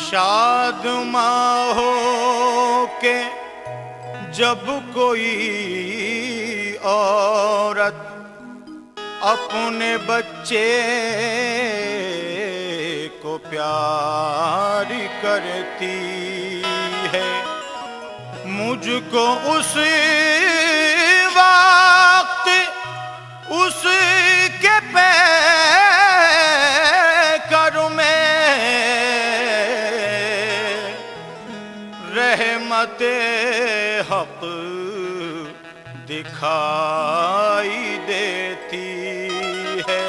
शाद माहो के जब कोई औरत अपने बच्चे को प्यार करती है, मुझको उस वक्त उसके पैकर में रहमते हक दिखाई देती है।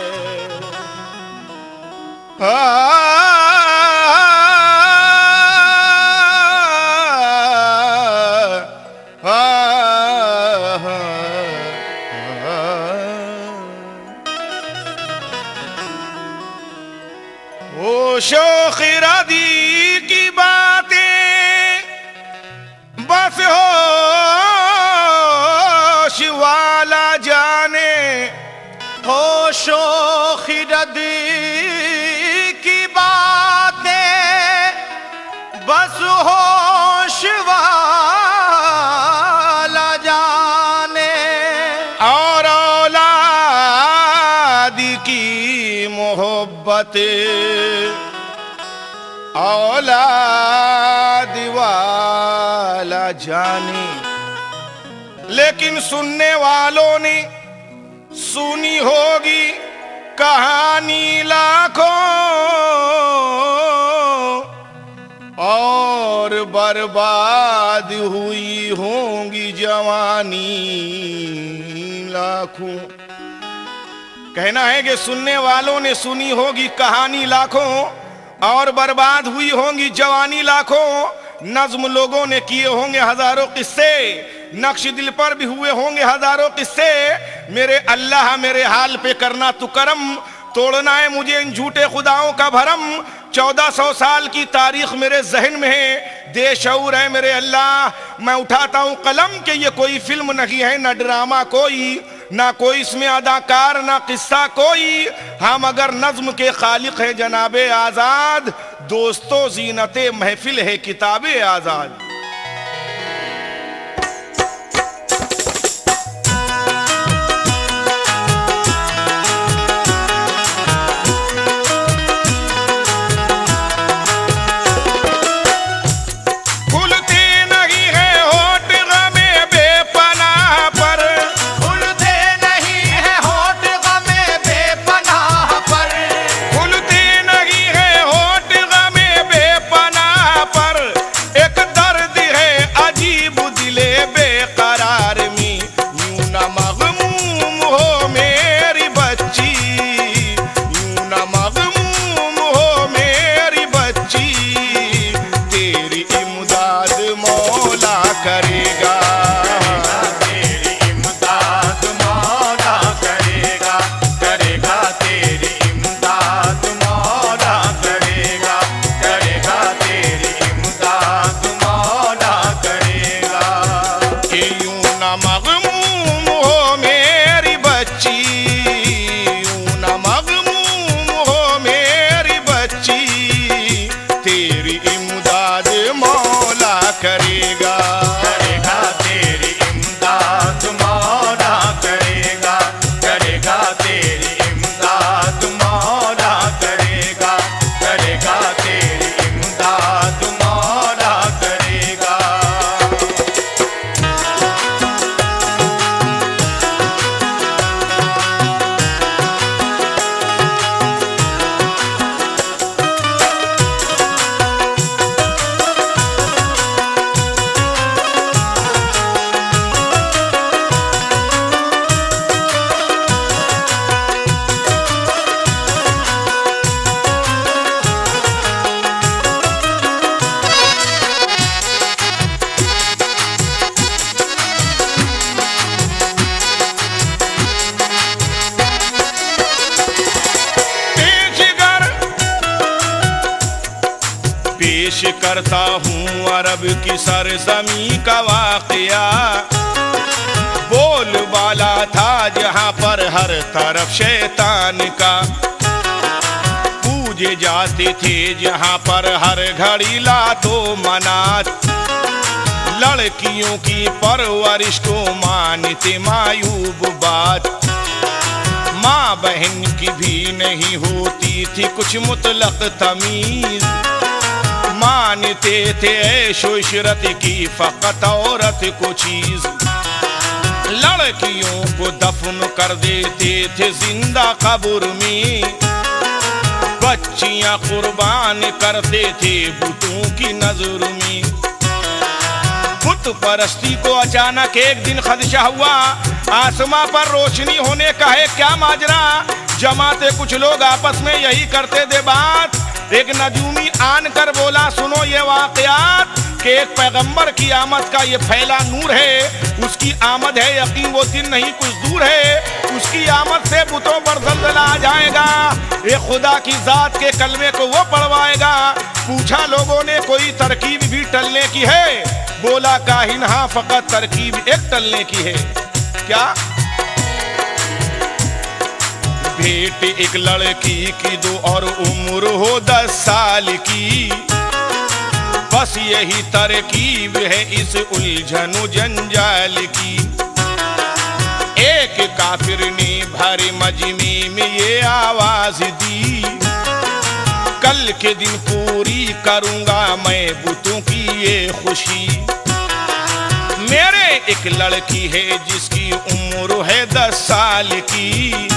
वो शौख इरादी की बातें बस होश वाला जाने, होशो खिरदी की बातें बस होश वाला जाने, और औलाद की मोहब्बत औलाद वाला जाने। लेकिन सुनने वालों ने सुनी होगी कहानी लाखों, और बर्बाद हुई होंगी जवानी लाखों। कहना है कि सुनने वालों ने सुनी होगी कहानी लाखों, और बर्बाद हुई होंगी जवानी लाखों। नज्म लोगों ने किए होंगे हजारों किस्से, नक्श दिल पर भी हुए होंगे हजारों किस्से। मेरे अल्लाह मेरे हाल पे करना तू करम, तोड़ना है मुझे इन झूठे खुदाओं का भरम। 1400 साल की तारीख मेरे जहन में है, देशऊर है मेरे अल्लाह। मैं उठाता हूँ कलम कि ये कोई फिल्म नहीं है, ना ड्रामा कोई, ना कोई इसमें अदाकार, ना किस्सा कोई। हम अगर नज्म के खालिक है जनाबे आजाद, दोस्तों जीनते महफिल है किताबे आजाद। दर्द करता हूँ अरब की सरजमी का वाकया। बोल बाला था जहाँ पर हर तरफ शैतान का, पूजे जाते थे जहाँ पर हर घड़ी लातो मनात। लड़कियों की परवरिश को मानते मायूब बात, माँ बहन की भी नहीं होती थी कुछ मुतलक तमीज। मानते थे ऐशो इशरत की फकत औरत को चीज। लड़कियों को दफन कर देते थे जिंदा कब्र में, बच्चियां कुर्बान करते थे बुतों की नजर में। बुत परस्ती को अचानक एक दिन खदशा हुआ, आसमां पर रोशनी होने का है क्या माजरा। जमाते कुछ लोग आपस में यही करते थे बात। एक नजूमी आन कर बोला सुनो ये वाकयात, कि एक पैगंबर की आमद का ये फैला नूर है। उसकी आमद है यकीन वो दिन नहीं कुछ दूर है, उसकी आमद से बुतों पर जल्जला आ जाएगा। ये खुदा की जात के कलमे को वो पढ़वाएगा। पूछा लोगों ने कोई तरकीब भी टलने की है? बोला काहिन हाँ फकत तरकीब एक टलने की है। क्या? भेंट एक लड़की की दो और उम्र हो 10 साल की, बस यही तरकीब है इस उलझनो जंजाल की। एक काफिर ने भरे मजमे में ये आवाज दी, कल के दिन पूरी करूंगा मैं बुतों की ये खुशी। मेरे एक लड़की है जिसकी उम्र है 10 साल की,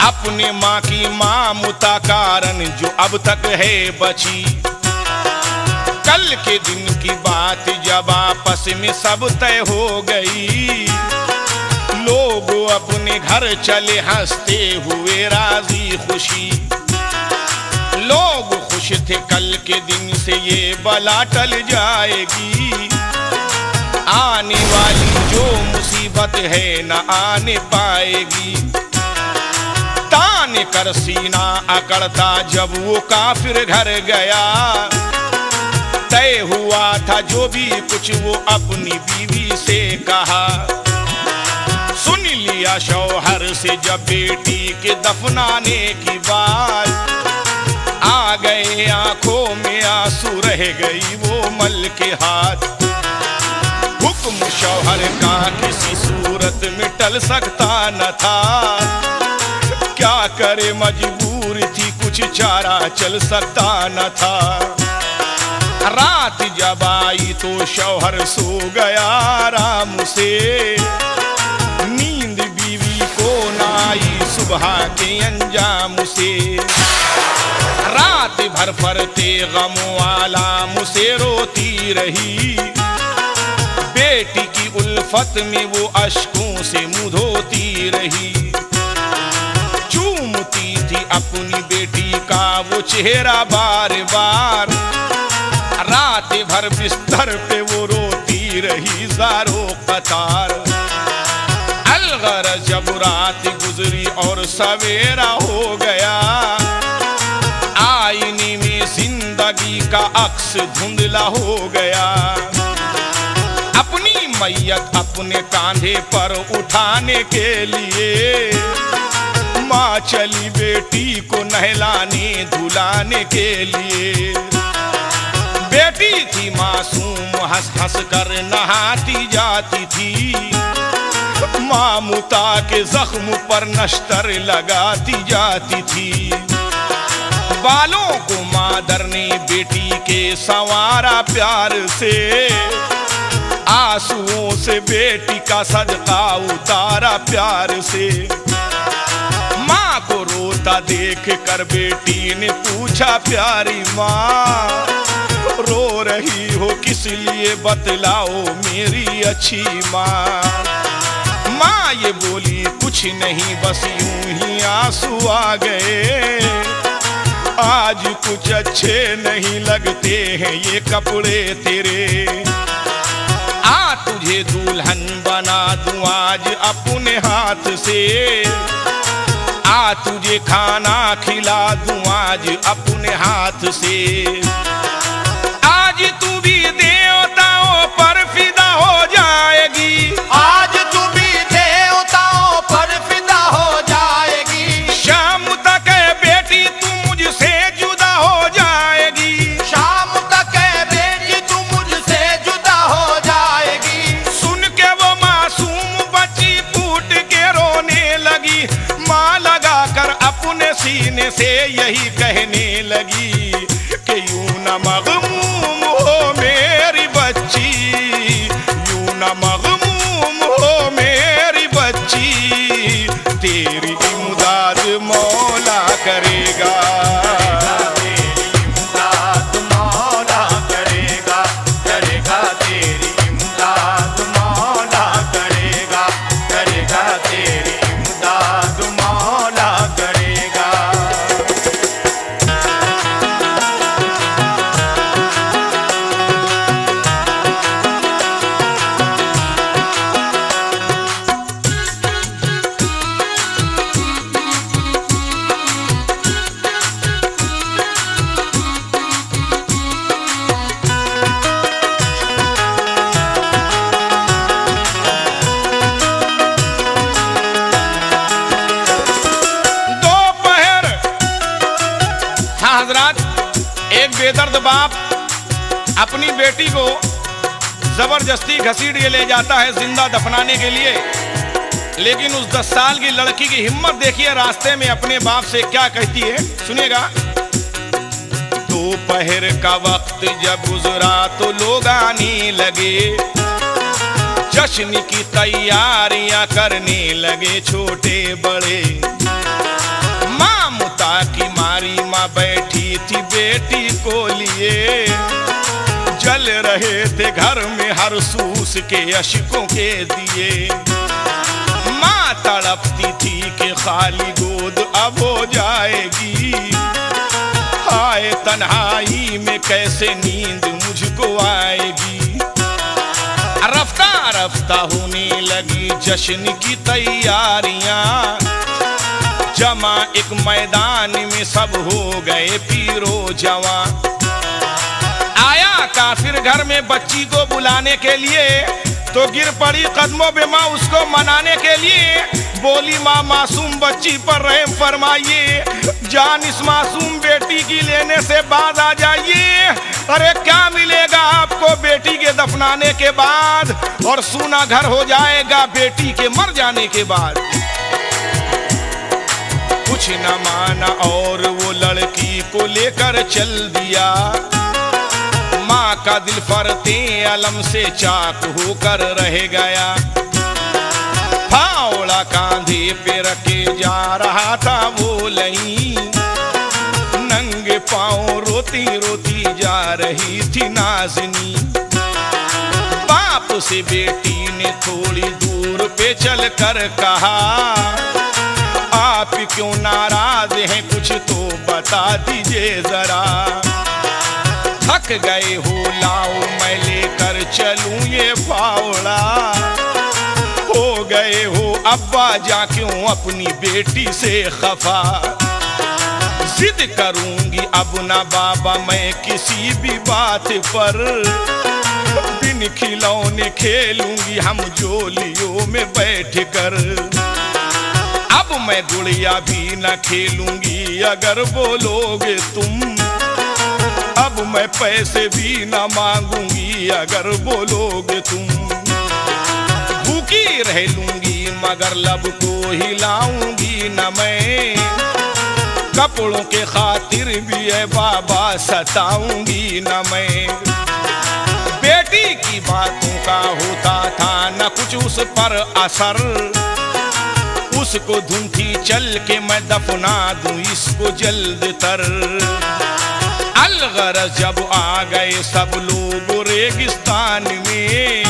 अपने माँ की ममता कारण जो अब तक है बची। कल के दिन की बात जब आपस में सब तय हो गई, लोग अपने घर चले हंसते हुए राजी खुशी। लोग खुश थे कल के दिन से ये बला टल जाएगी, आने वाली जो मुसीबत है न आने पाएगी। तान कर सीना अकड़ता जब वो काफिर घर गया, तय हुआ था जो भी कुछ वो अपनी बीवी से कहा। सुन लिया शौहर से जब बेटी के दफनाने की बात, आ गए आंखों में आंसू रह गई वो मल के हाथ। हुक्म शौहर का किसी सूरत में टल सकता न था, क्या करे मजबूर थी कुछ चारा चल सकता न था। रात जब आई तो शौहर सो गया आराम से, नींद बीवी को न आई सुबह के अंजाम से। रात भर फरते गमों आलाम से रोती रही, बेटी की उल्फत में वो अश्कों से मुंह धोती रही। चूमती थी अपनी बेटी का वो चेहरा बार बार, रात भर बिस्तर पे वो रोती रही ज़ारो कतार। अलगरज जब रात गुजरी और सवेरा हो गया, आईने में जिंदगी का अक्स धुंधला हो गया। अपनी मैयत अपने कांधे पर उठाने के लिए, माँ चली बेटी को नहलाने धुलाने के लिए। बेटी थी मासूम हंस हंस कर नहाती जाती थी, ममता के जख्म पर नश्तर लगाती जाती थी। बालों को मादर ने बेटी के संवारा प्यार से, आंसुओं से बेटी का सदका उतारा प्यार से। माँ को रोता देख कर बेटी ने पूछा प्यारी माँ, रो रही हो किस लिए बतलाओ मेरी अच्छी माँ। माँ ये बोली कुछ नहीं बस यूं ही आंसू आ गए, आज कुछ अच्छे नहीं लगते हैं ये कपड़े तेरे। आ तुझे दुल्हन बना दूं आज अपने हाथ से, आ तुझे खाना खिला दूं आज अपने हाथ से। से यही कहने लगी कि यूं न मगमूम हो मेरी बच्ची, यूं न मगमूम हो मेरी बच्ची, तेरी इमदाद मौला करेगा, तेरी इमदाद मौला करेगा, करेगा तेरी इमदाद मौला करेगा, करेगा तेरी इमदाद मौला करेगा। एक बेदर्द बाप अपनी बेटी को जबरदस्ती घसीट के ले जाता है जिंदा दफनाने के लिए, लेकिन उस 10 साल की लड़की की हिम्मत देखिए, रास्ते में अपने बाप से क्या कहती है, सुनिएगा। दोपहर का वक्त जब गुजरा तो लोग आने लगे, जश्न की तैयारियां करने लगे छोटे बड़े। माँ मुता की मारी माँ बैठी थी बेटी को लिए, जल रहे थे घर में हर सूस के अश्कों के दिए। माँ तड़पती थी कि खाली गोद अब हो जाएगी, हाय तन्हाई में कैसे नींद मुझको आएगी। रफ्ता रफ्ता होने लगी जश्न की तैयारियां, जमा एक मैदान में सब हो गए पीरो जवां। आया काफिर घर में बच्ची को बुलाने के लिए, तो गिर पड़ी कदमों पे माँ उसको मनाने के लिए। बोली माँ मासूम बच्ची पर रहम फरमाइए, जान इस मासूम बेटी की लेने से बाद आ जाइए। अरे क्या मिलेगा आपको बेटी के दफनाने के बाद, और सूना घर हो जाएगा बेटी के मर जाने के बाद। कुछ न माना और वो लड़की को लेकर चल दिया। माँ का दिल फरते अलम से चाक होकर रह गया। फावड़ा कांधे पे रखे जा रहा था वो लई, नंगे पाँव रोती रोती जा रही थी नाज़नी। बाप से बेटी ने थोड़ी दूर पे चल कर कहा, आप क्यों नाराज हैं, कुछ तो बता दीजिए जरा। थक गए हो लाओ मैं लेकर चलूं ये फावड़ा, हो गए हो अब्बा जा क्यों अपनी बेटी से खफा। जिद करूंगी अब ना बाबा मैं किसी भी बात पर, बिन खिलौने खेलूंगी हम जोलियों में बैठ कर। अब मैं गुड़िया भी न खेलूंगी अगर बोलोगे तुम, अब मैं पैसे भी न मांगूंगी अगर बोलोगे तुम। भूखी रह लूंगी मगर लब को हिलाऊंगी न मैं, कपड़ों के खातिर भी है बाबा सताऊंगी न मैं। बेटी की बातों का होता था न कुछ उस पर असर, उसको धुन थी चल के मैं दफना दूं इसको जल्द तर। अलगरज जब आ गए सब लोग रेगिस्तान में,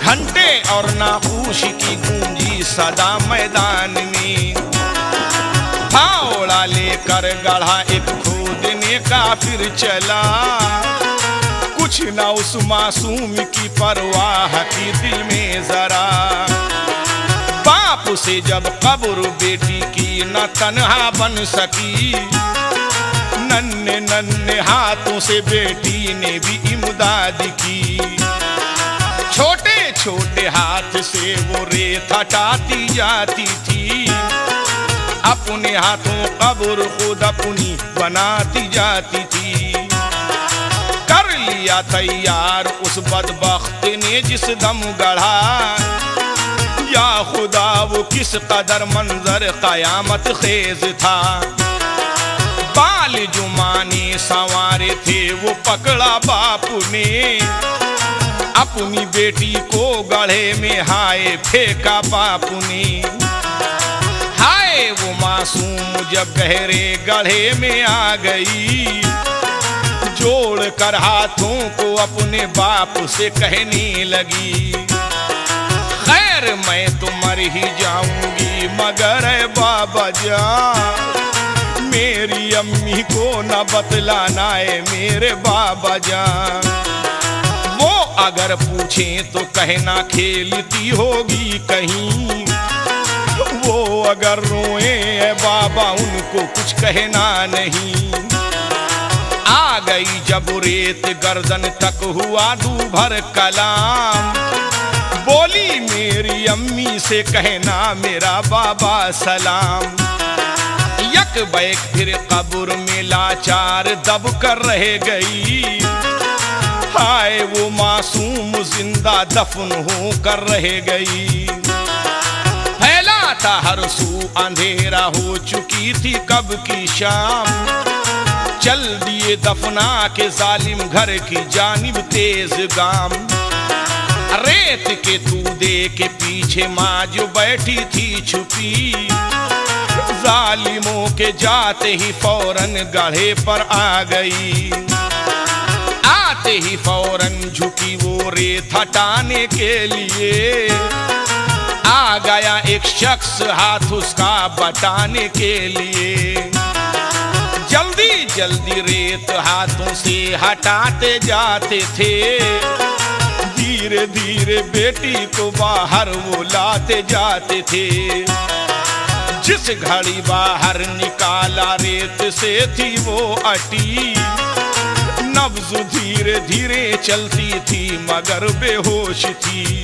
घंटे और नाखूश की गूंजी सदा मैदान में। फावड़ा लेकर गढ़ा एक खोदने का फिर चला, कुछ ना उस मासूम की परवाह की दिल में जरा। बाप से जब कब्र बेटी की न तन्हा बन सकी, नन्हे नन्हे हाथों से बेटी ने भी इमदाद की। छोटे छोटे हाथ से वो रेत हटाती जाती थी, अपने हाथों कब्र खुद अपनी बनाती जाती थी। कर लिया तैयार उस बदबख्त ने जिस दम गढ़ा, या खुदा वो किस कदर मंजर कयामत खेज था। बाल जुमाने संवारे थे वो पकड़ा बापू ने, अपनी बेटी को गढ़े में हाय फेंका बापू ने। हाय वो मासूम जब गहरे गढ़े में आ गई, जोड़ कर हाथों को अपने बाप से कहने लगी, खैर मैं तो मर ही जाऊंगी मगर है बाबा जान, मेरी अम्मी को न बतलाना है मेरे बाबा जान। वो अगर पूछे तो कहना खेलती होगी कहीं, वो अगर रोए है बाबा उनको कुछ कहना नहीं। आ गई जब रेत गर्दन तक हुआ दूभर कलाम, बोली मेरी अम्मी से कहना मेरा बाबा सलाम। यक बैक फिर कब्र में लाचार दब कर रह गई, हाय वो मासूम जिंदा दफन हो कर रह गई। फैला था हर सू अंधेरा हो चुकी थी कब की शाम, चल दिए दफना के जालिम घर की जानिब तेज गाम। रेत के तूदे के पीछे माँ जो बैठी थी छुपी, जालिमों के जाते ही फौरन गढ़े पर आ गई। आते ही फौरन झुकी वो रेत हटाने के लिए, आ गया एक शख्स हाथ उसका बटाने के लिए। जल्दी जल्दी रेत हाथों से हटाते जाते थे, धीरे धीरे बेटी को बाहर वो लाते जाते थे। जिस घड़ी बाहर निकाला रेत से थी वो अटी, नब्ज धीरे धीरे चलती थी मगर बेहोश थी।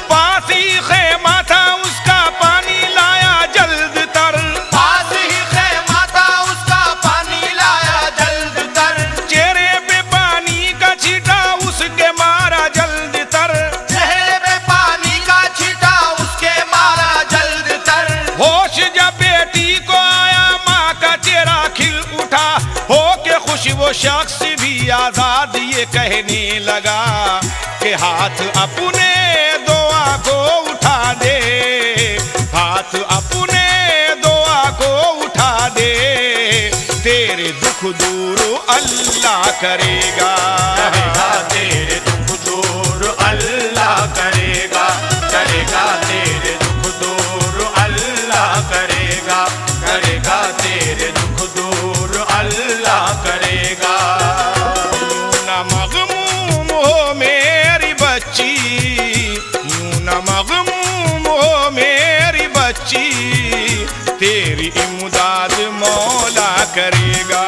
पास ही खेमा था उसका पानी लाया जल्द तर, पास ही खेमा था उसका पानी लाया जल्द तर, चेहरे पे पानी का छींटा उसके मारा जल्द तर, चेहरे पे पानी का छींटा उसके मारा जल्द तर। होश जब बेटी को आया माँ का चेहरा खिल उठा, हो के खुश वो शख्स भी आजाद ये कहने लगा कि हाथ अपने दुआ को उठा दे, हाथ अपने दुआ को उठा दे, तेरे दुख दूर अल्लाह करेगा, करेगा तेरे दुख दूर अल्लाह करेगा, करेगा तेरे दुख दूर अल्लाह करेगा, करेगा तेरे दुख दूर अल्लाह करेगा। यूं न मगमूम हो मेरी बच्ची, यूं न मगमूम हो मेरी बच्ची, तेरी इमदाद मौला करेगा।